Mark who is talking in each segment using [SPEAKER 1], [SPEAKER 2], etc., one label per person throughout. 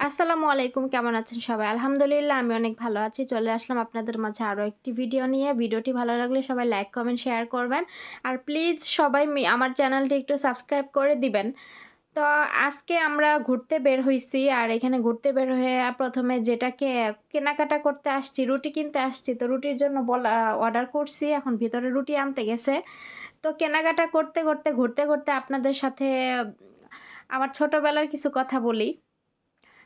[SPEAKER 1] আসসালামু আলাইকুম। কেমন আছেন সবাই? আলহামদুলিল্লাহ আমি অনেক ভালো আছি। চলে আসলাম আপনাদের মাঝে আরো একটি ভিডিও নিয়ে। ভিডিওটি ভালো লাগলে সবাই লাইক, কমেন্ট, শেয়ার করবেন। আর প্লিজ সবাই আমার চ্যানেলটি একটু সাবস্ক্রাইব করে দিবেন। তো আজকে আমরা ঘুরতে বের হইছি। আর এখানে ঘুরতে বের হয়ে ১ম এ যেটাকে কেনাকাটা করতে আসছি, রুটি কিনতে আসছি। তো রুটির জন্য অর্ডার করছি। এখন ভিতরে রুটি আনতে গেছে। তো কেনাকাটা করতে, ঘুরতে আপনাদের সাথে আমার ছোটবেলার কিছু কথা বলি।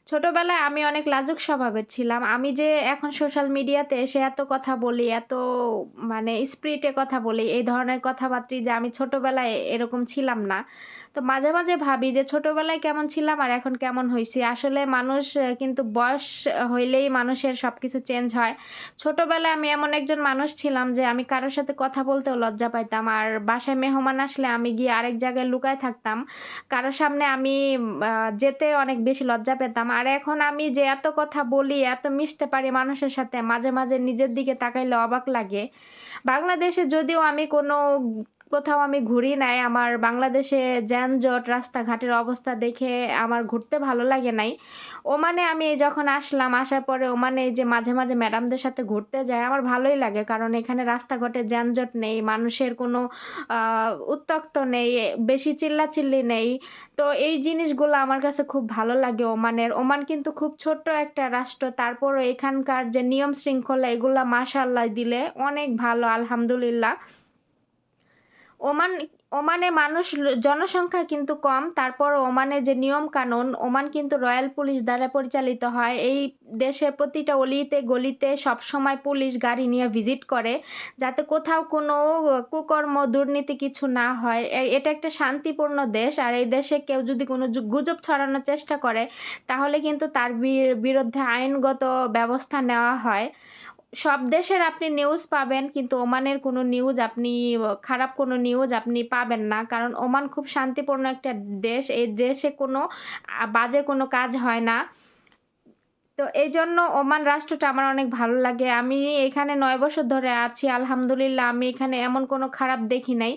[SPEAKER 1] ছোটবেলায় আমি অনেক লাজুক স্বভাবের ছিলাম। আমি যে এখন সোশ্যাল মিডিয়াতে এসে এত কথা বলি, এত মানে স্পিরিটে কথা বলি, এই ধরনের কথাবার্তা যে আমি ছোটবেলায় এরকম ছিলাম না। তো মাঝে মাঝে ভাবি যে ছোটবেলায় কেমন ছিলাম আর এখন কেমন হইছি। আসলে মানুষ কিন্তু বয়স হইলেই মানুষের সবকিছু চেঞ্জ হয়। ছোটবেলায় আমি এমন একজন মানুষ ছিলাম যে আমি কারো সাথে কথা বলতেও লজ্জা পাইতাম। আর বাসায় মেহমান আসলে আমি গিয়ে আরেক জায়গায় লুকায় থাকতাম। কারো সামনে আমি আ যেতে অনেক বেশি লজ্জা পেতাম। আর এখন আমি যে এত কথা বলি, এত মিশতে পারি মানুষের সাথে, মাঝে মাঝে নিজের দিকে তাকাইলে অবাক লাগে। বাংলাদেশে যদিও আমি কোথাও আমি ঘুরি নাই। আমার বাংলাদেশে যানজট, রাস্তাঘাটের অবস্থা দেখে আমার ঘুরতে ভালো লাগে নাই। ওমানে আমি যখন আসলাম, আসার পরে ওমানে এই যে মাঝে মাঝে ম্যাডামদের সাথে ঘুরতে যাই, আমার ভালোই লাগে। কারণ এখানে রাস্তাঘাটে যানজট নেই, মানুষের কোনো আ উত্ত্যক্ত নেই, বেশি চিল্লাচিল্লি নেই। তো এই জিনিসগুলো আমার কাছে খুব ভালো লাগে ওমানের। ওমান কিন্তু খুব ছোট্ট একটা রাষ্ট্র। তারপরও এখানকার যে নিয়ম শৃঙ্খলা এগুলা মাশাআল্লাহ দিলে অনেক ভালো আলহামদুলিল্লাহ। ওমান ওমানে জনসংখ্যা কিন্তু কম। তারপরও ওমানের যে নিয়মকানুন, ওমান কিন্তু রয়াল পুলিশ দ্বারা পরিচালিত হয়। এই দেশের প্রতিটা অলিতে গলিতে সবসময় পুলিশ গাড়ি নিয়ে ভিজিট করে। যাতে কোথাও কোনো কুকর্ম, দুর্নীতি কিছু না হয়। এটা একটা শান্তিপূর্ণ দেশ। আর এই দেশে কেউ যদি কোনো গুজব ছড়ানোর চেষ্টা করে, তাহলে কিন্তু তার বিরুদ্ধে আইনগত ব্যবস্থা নেওয়া হয়। সব দেশের আপনি নিউজ পাবেন কিন্তু ওমানের কোনো নিউজ আপনি খারাপ কোনো নিউজ আপনি পাবেন না। কারণ ওমান খুব শান্তিপূর্ণ একটা দেশ। এই দেশে কোনো বাজে কোনো কাজ হয় না। তো এইজন্য ওমান রাষ্ট্রটা আমার অনেক ভালো লাগে। আমি এখানে ৯ বছর ধরে আছি। আলহামদুলিল্লাহ আমি এখানে এমন কোনো খারাপ দেখি নাই।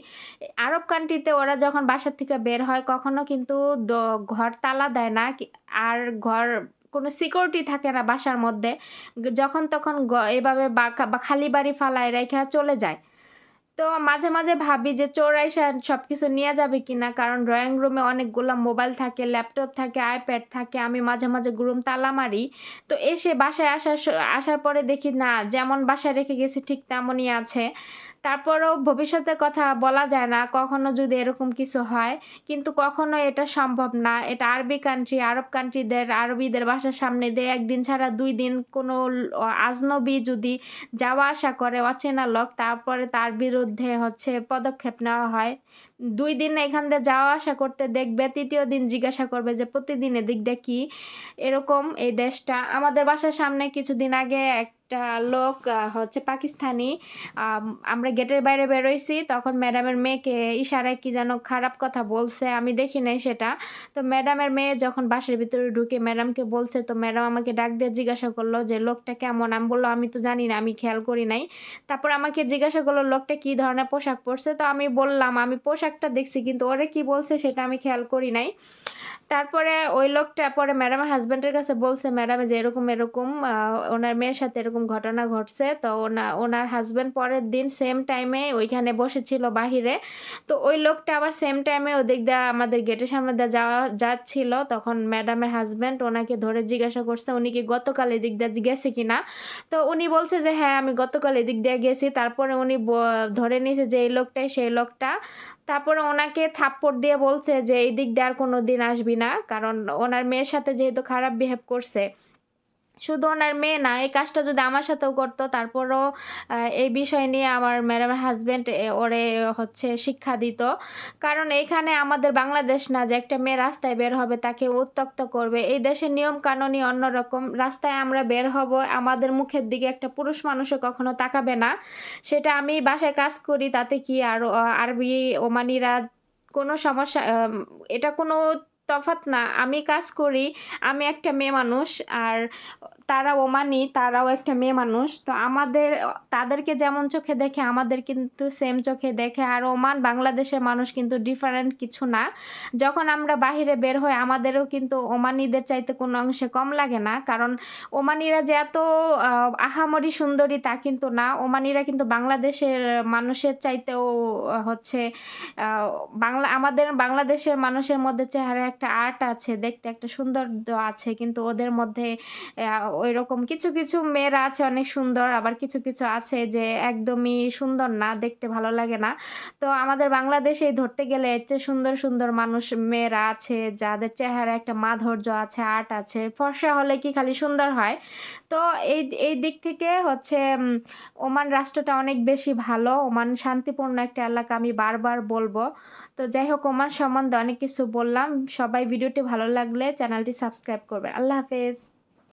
[SPEAKER 1] আরব কান্ট্রিতে ওরা যখন বাসা থেকে বের হয় কখনো কিন্তু দ ঘর তালা দেয় না। আর কোনো সিকিউরিটি থাকে না বাসার মধ্যে। যখন তখন এভাবে বা খালি বাড়ি ফালায় রাইখা চলে যায়। তো মাঝে মাঝে ভাবি যে চোর আইসা সবকিছু নিয়ে যাবে কিনা? কারণ ড্রয়িং রুমে অনেকগুলা মোবাইল থাকে, ল্যাপটপ থাকে, আইপ্যাড থাকে। আমি মাঝে মাঝে রুম তালা মারি। তো এসে বাসায় আসার পরে দেখি না যেমন বাসায় রেখে গেছি ঠিক তেমনই আছে। তারপরেও ভবিষ্যতের কথা বলা যায় না। কখনো যদি এরকম কিছু হয়। কিন্তু কখনো এটা সম্ভব না। এটা আরবি কান্ট্রি, আরবিদের বাসার সামনে দিয়ে ১ দিন ছাড়া ২ দিন কোনো আজনবি যদি যাওয়া আসা করে অচেনা লোক, তারপরে তার বিরুদ্ধে হচ্ছে পদক্ষেপ নেওয়া হয়। ২ দিন এখান দিয়ে যাওয়া আসা করতে দেখবে, ৩য় দিন জিজ্ঞাসা করবে যে প্রতিদিন এদিক দিয়ে কি? এরকম এই দেশটা। আমাদের বাসার সামনে কিছুদিন আগে একটা লোক হচ্ছে পাকিস্তানি আম আমরা গেটের বাইরে বেরোইছি, তখন ম্যাডামের মেয়েকে ইশারায় কি যেন খারাপ কথা বলছে। আমি দেখি নাই সেটা। তো ম্যাডামের মেয়ে যখন বাসার ভিতরে ঢুকে ম্যাডামকে বলছে, তো ম্যাডাম আমাকে ডাক দিয়ে জিজ্ঞাসা করল যে, "লোকটা কেমন?" আমি বললাম, "আমি তো জানি না, আমি খেয়াল করি নাই।" তারপর আমাকে জিজ্ঞাসা করল, "লোকটা কি ধরনের পোশাক পরছে?" তো আমি বললাম, "আমি পোশাকটা দেখছি কিন্তু ওরে কি বলছে সেটা আমি খেয়াল করি নাই।" তারপরে ওই লোকটা পরে ম্যাডামের হাসব্যান্ডের কাছে বলছে, ম্যাডাম যে এরকম উনার মেয়ের সাথে এরকম ঘটনা ঘটছে। তো উনার হাসব্যান্ড পরের দিন সেম টাইমে ওইখানে বসেছিল বাহিরে। তো ওই লোকটা আবার সেম টাইমে ওদিক দিয়ে আমাদের গেটের সামনে দিয়ে যাচ্ছিল। তখন ম্যাডামের হাসব্যান্ড ওনাকে ধরে জিজ্ঞাসা করছে, উনি কি গতকাল এদিক দিয়ে গেছে কিনা? তো উনি বলছে যে, "হ্যাঁ, আমি গতকাল এদিক দিয়ে গেছি।" তারপরে উনি ধরে নিয়েছে যে এই লোকটাই সেই লোকটা। তারপরে ওনাকে থাপ্পড় দিয়ে বলছে যে, "এই দিক দিয়ে আর কোনদিন আসবি না।" কারণ ওনার মেয়ের সাথে যেহেতু খারাপ বিহেভ করছে। শুধু ওনার মেয়ে না, এই কাজটা যদি আমার সাথেও করত তারপরও এই বিষয় নিয়ে আমার ম্যাডামের হাসব্যান্ড ওরে হচ্ছে শিক্ষা দিত। কারণ এইখানে আমাদের বাংলাদেশ না যে একটা মেয়ে রাস্তায় বের হবে তাকে উত্ত্যক্ত করবে। এই দেশের নিয়ম-কানুনই অন্যরকম। রাস্তায় আমরা বের হব, আমাদের মুখের দিকে একটা পুরুষ মানুষও কখনো তাকাবে না। সেটা আমি বাসায় কাজ করি তাতে কি আর আরবি, ওমানিরা কোনো সমস্যা এটা কোনো তফাৎ না। আমি কাজ করি, আমি একটা মেয়ে মানুষ। আর তারা ওমানি, তারাও একটা মেয়ে মানুষ। তো তাদেরকে যেমন চোখে দেখে আমাদের কিন্তু সেম চোখে দেখে। আর ওমান বাংলাদেশের মানুষ কিন্তু ডিফারেন্ট কিছু না। যখন আমরা বাহিরে বের হই আমাদেরও কিন্তু ওমানিদের চাইতে কোনো অংশে কম লাগে না। কারণ ওমানিরা যে এত আ আহামরি সুন্দরী তা কিন্তু না। ওমানিরা কিন্তু বাংলাদেশের মানুষের চাইতেও হচ্ছে আ আমাদের বাংলাদেশের মানুষের মধ্যে চেহারায় একটা আর্ট আছে, দেখতে একটা সৌন্দর্য আছে। কিন্তু ওদের মধ্যে ঐরকম কিছু, কিছু মেয়েরা আছে অনেক সুন্দর, আবার কিছু, কিছু আছে যে একদমই সুন্দর না, দেখতে ভালো লাগে না। তো আমাদের বাংলাদেশেই ধরতে গেলে এর চেয়ে সুন্দর, সুন্দর মেয়েরা আছে যাদের চেহারায় একটা মাধুর্য আছে, আর্ট আছে। ফর্সা হলে কি খালি সুন্দর হয়? তো এই দিক থেকে হচ্ছে ওমান রাষ্ট্রটা অনেক বেশি ভালো। ওমান শান্তিপূর্ণ একটা এলাকা আমি বারবার বলব। তো যাই হোক ওমান সম্বন্ধে অনেক কিছু বললাম। সবাই ভিডিওটি ভালো লাগলে চ্যানেলটি সাবস্ক্রাইব করবেন। আল্লাহ হাফেজ।